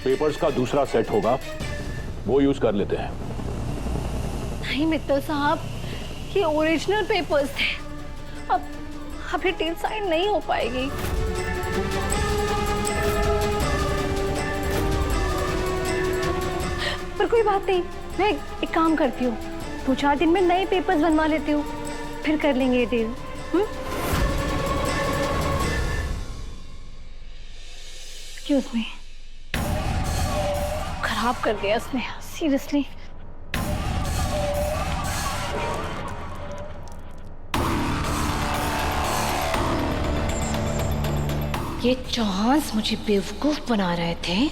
Papers का दूसरा set होगा, वो यूज कर लेते हैं। नहीं मित्तल साहब, ये ओरिजिनल पेपर्स थे। अब ये डील साइन नहीं हो पाएगी। पर कोई बात नहीं, मैं एक काम करती हूँ, 2-4 दिन में नए पेपर्स बनवा लेती हूँ, फिर कर लेंगे ये डील। एक्सक्यूज मी, खराब कर दिया इसने, सीरियसली। ये चौहान मुझे बेवकूफ बना रहे थे।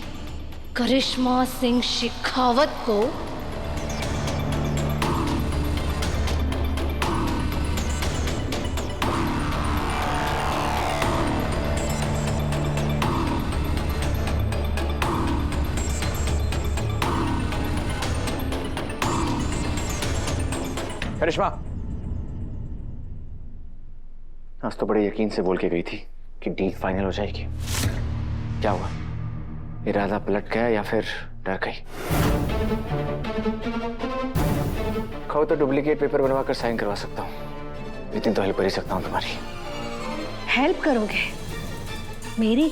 करिश्मा सिंह शेखावत को करिश्मा, आज तो बड़े यकीन से बोल के गई थी कि डील फाइनल हो जाएगी। क्या हुआ? इरादा पलट गया या फिर डर गई? कहो तो डुप्लीकेट पेपर बनवा कर साइन करवा सकता हूँ। इतनी तो हेल्प कर ही सकता हूँ तुम्हारी। हेल्प करोगे मेरी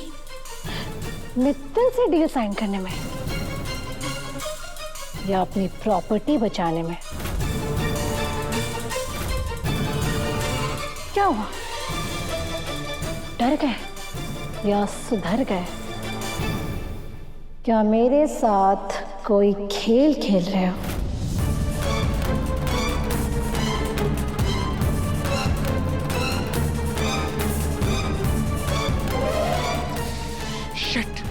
मित्तल से डील साइन करने में या अपनी प्रॉपर्टी बचाने में? क्या हुआ, डर गए या सुधर गए? क्या मेरे साथ कोई खेल खेल रहे हो? शिट।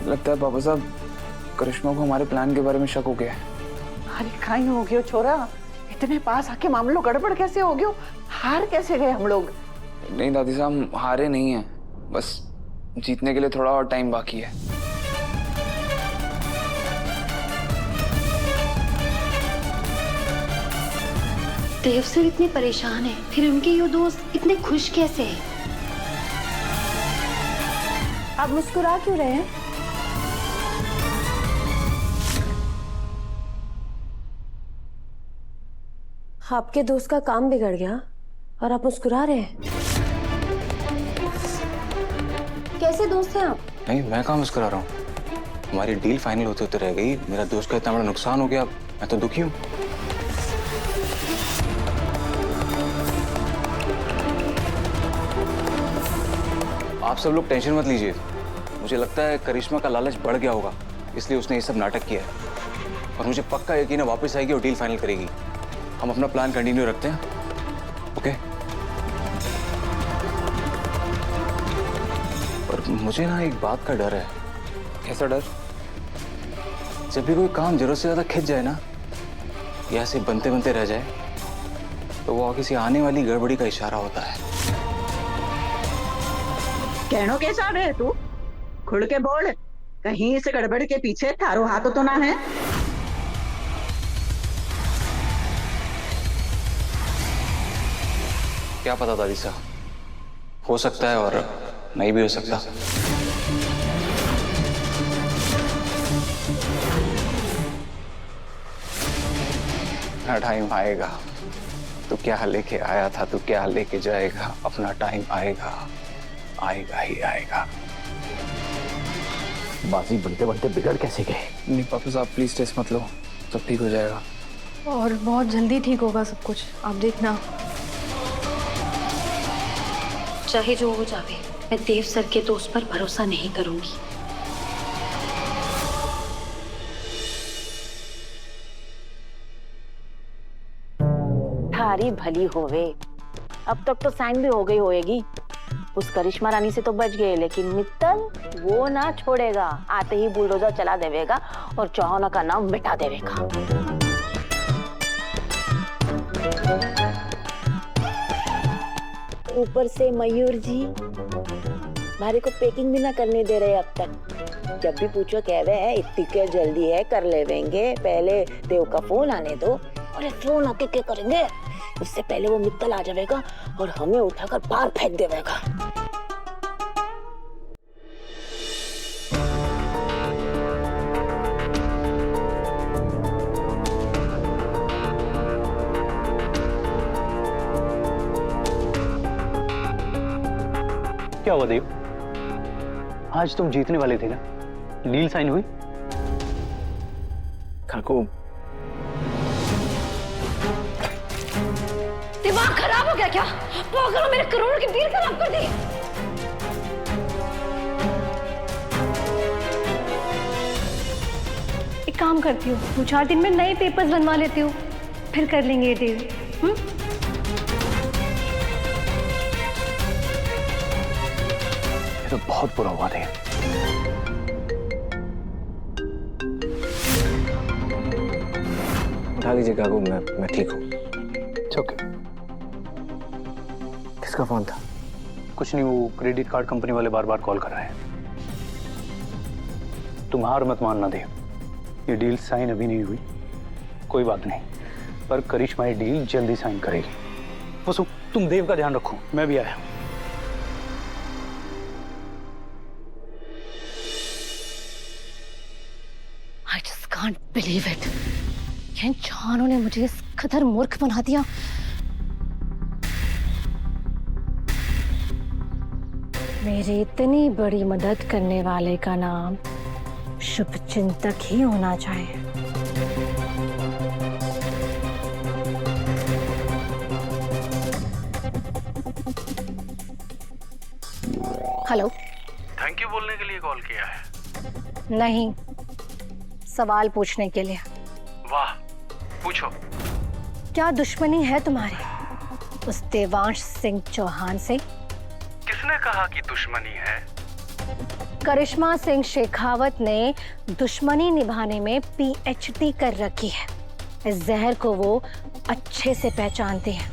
लगता है पापा साहब, करिश्मा को हमारे प्लान के बारे में शक हो गया है। अरे काहे हो गयो छोरा, इतने पास आके मामलो गड़बड़ कैसे हो गयो? हार कैसे गए हम लोग? नहीं दादी साहब, हम हारे नहीं हैं, बस जीतने के लिए थोड़ा और टाइम बाकी है। देव सर इतने परेशान हैं, फिर उनके ये दोस्त इतने खुश कैसे हैं? आप मुस्कुरा क्यों रहे हैं? आपके दोस्त का काम बिगड़ गया और आप मुस्कुरा रहे हैं? कैसे दोस्त हैं आप? नहीं, मैं कहाँ मुस्कुरा रहा हूँ। हमारी डील फाइनल होते होते रह गई, मेरा दोस्त का इतना बड़ा नुकसान हो गया, मैं तो दुखी हूँ। आप सब लोग टेंशन मत लीजिए। मुझे लगता है करिश्मा का लालच बढ़ गया होगा, इसलिए उसने ये सब नाटक किया है। और मुझे पक्का यकीन है वापस आएगी और डील फाइनल करेगी। हम अपना प्लान कंटिन्यू रखते हैं, ओके? पर मुझे ना एक बात का डर है। कैसा डर? जब भी कोई काम जरूरत से ज्यादा खिंच जाए ना, या ऐसे बनते बनते रह जाए, तो वो किसी आने वाली गड़बड़ी का इशारा होता है। कहनो कैसा रहे तू? खुल के बोल, कहीं इस गड़बड़ के पीछे थारो हाथ तो ना है? क्या पता दादी साहब, हो सकता है और नहीं भी हो सकता। टाइम आएगा, तू क्या लेके आया था, तू क्या लेके जाएगा। अपना टाइम आएगा, आएगा ही आएगा। बाजी बनते बनते बिगड़ कैसे गए? नहीं पापा साहब, प्लीज स्ट्रेस मत लो, सब ठीक हो जाएगा। और बहुत जल्दी ठीक होगा सब कुछ, आप देखना। चाहे जो हो जावे, मैं देव सर के दोस्त पर भरोसा नहीं करूंगी। थारी भली होवे, अब तक तो साइन भी हो गई होएगी। उस करिश्मा रानी से तो बच गए, लेकिन मित्तल वो ना छोड़ेगा। आते ही बुलडोजर चला देवेगा और चौहान का नाम मिटा देवेगा। ऊपर से मयूर जी हमारे को पैकिंग भी ना करने दे रहे अब तक। जब भी पूछो कह रहे हैं इतनी क्या जल्दी है, कर लेवेंगे, पहले देव का फोन आने दो। अरे फोन आके क्या करेंगे, उससे पहले वो मित्तल आ जाएगा और हमें उठाकर बाहर फेंक देवेगा। क्या हुआ देव? आज तुम जीतने वाले थे ना, डील साइन हुई? काकू, दिमाग खराब हो गया क्या? पागल हो, मेरे करोड़ की डील खराब कर दी। एक काम करती हूँ, 2-4 दिन में नए पेपर्स बनवा लेती हूँ, फिर कर लेंगे ये डील। ये तो बहुत बुरा हुआ देव। उठा लीजिए काकू, मैं ठीक हूँ। ओके। किसका फोन था? कुछ नहीं, वो क्रेडिट कार्ड कंपनी वाले बार बार कॉल कर रहे हैं। तुम हार मत मानना देव, ये डील साइन अभी नहीं हुई, कोई बात नहीं, पर करिश्मा ये डील जल्दी साइन करेगी। वसु, तुम देव का ध्यान रखो, मैं भी आया। I just can't believe it. इन चौहानों ने मुझे इस कदर मूर्ख बना दिया। मेरी इतनी बड़ी मदद करने वाले का नाम शुभचिंतक ही होना चाहिए। हेलो। थैंक यू बोलने के लिए कॉल किया है? नहीं, सवाल पूछने के लिए। वाह, पूछो। क्या दुश्मनी है तुम्हारी उस देवांश सिंह चौहान से? किसने कहा कि दुश्मनी है? करिश्मा सिंह शेखावत ने दुश्मनी निभाने में PhD कर रखी है। इस जहर को वो अच्छे से पहचानती है।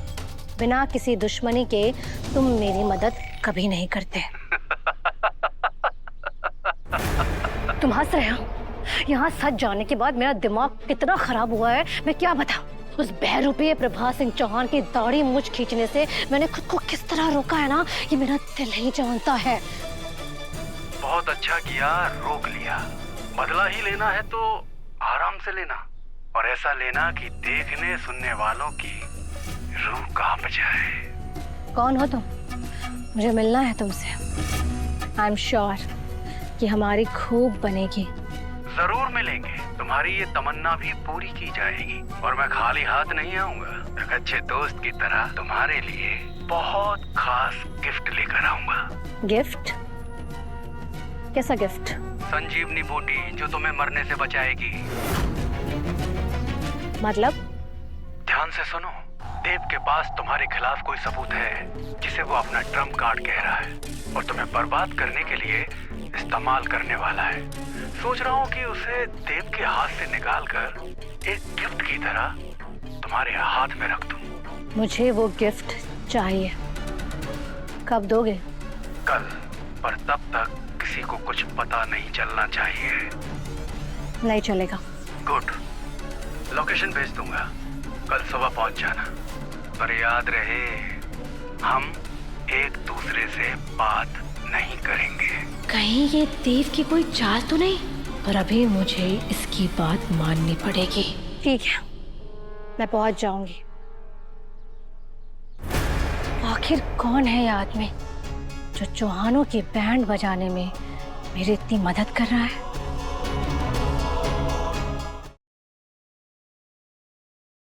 बिना किसी दुश्मनी के तुम मेरी मदद कभी नहीं करते। तुम हंस रहे हो? यहाँ सच जाने के बाद मेरा दिमाग कितना खराब हुआ है मैं क्या बताऊं। उस बहरूपीय प्रभा सिंह चौहान की दाढ़ी मूंछ खींचने से मैंने खुद को किस तरह रोका है ना, ये मेरा दिल ही जानता है। बहुत अच्छा किया, रोक लिया। बदला ही लेना है तो आराम से लेना, और ऐसा लेना कि देखने सुनने वालों की रूह कांप जाए। कौन हो तुम? मुझे मिलना है तुमसे। आई एम श्योर कि हमारी खूब बनेगी। जरूर मिलेंगे, तुम्हारी ये तमन्ना भी पूरी की जाएगी, और मैं खाली हाथ नहीं आऊंगा। एक अच्छे दोस्त की तरह तुम्हारे लिए बहुत खास गिफ्ट लेकर आऊंगा। गिफ्ट? कैसा गिफ्ट? संजीवनी बूटी, जो तुम्हें मरने से बचाएगी। मतलब? ध्यान से सुनो, देव के पास तुम्हारे खिलाफ कोई सबूत है जिसे वो अपना ट्रम्प कार्ड कह रहा है, और तुम्हें बर्बाद करने के लिए इस्तेमाल करने वाला है। सोच रहा हूँ कि उसे देव के हाथ से निकालकर एक गिफ्ट की तरह तुम्हारे हाथ में रख दूं। मुझे वो गिफ्ट चाहिए। कब दोगे? कल, पर तब तक किसी को कुछ पता नहीं चलना चाहिए। नहीं चलेगा। गुड, लोकेशन भेज दूंगा, कल सुबह पहुंच जाना। पर याद रहे, हम एक दूसरे से बात नहीं करेंगे। कहीं ये देव की कोई चाल तो नहीं? पर अभी मुझे इसकी बात माननी पड़ेगी। ठीक है, मैं पहुंच जाऊंगी। आखिर कौन है ये आदमी जो चौहानों की बैंड बजाने में मेरी इतनी मदद कर रहा है?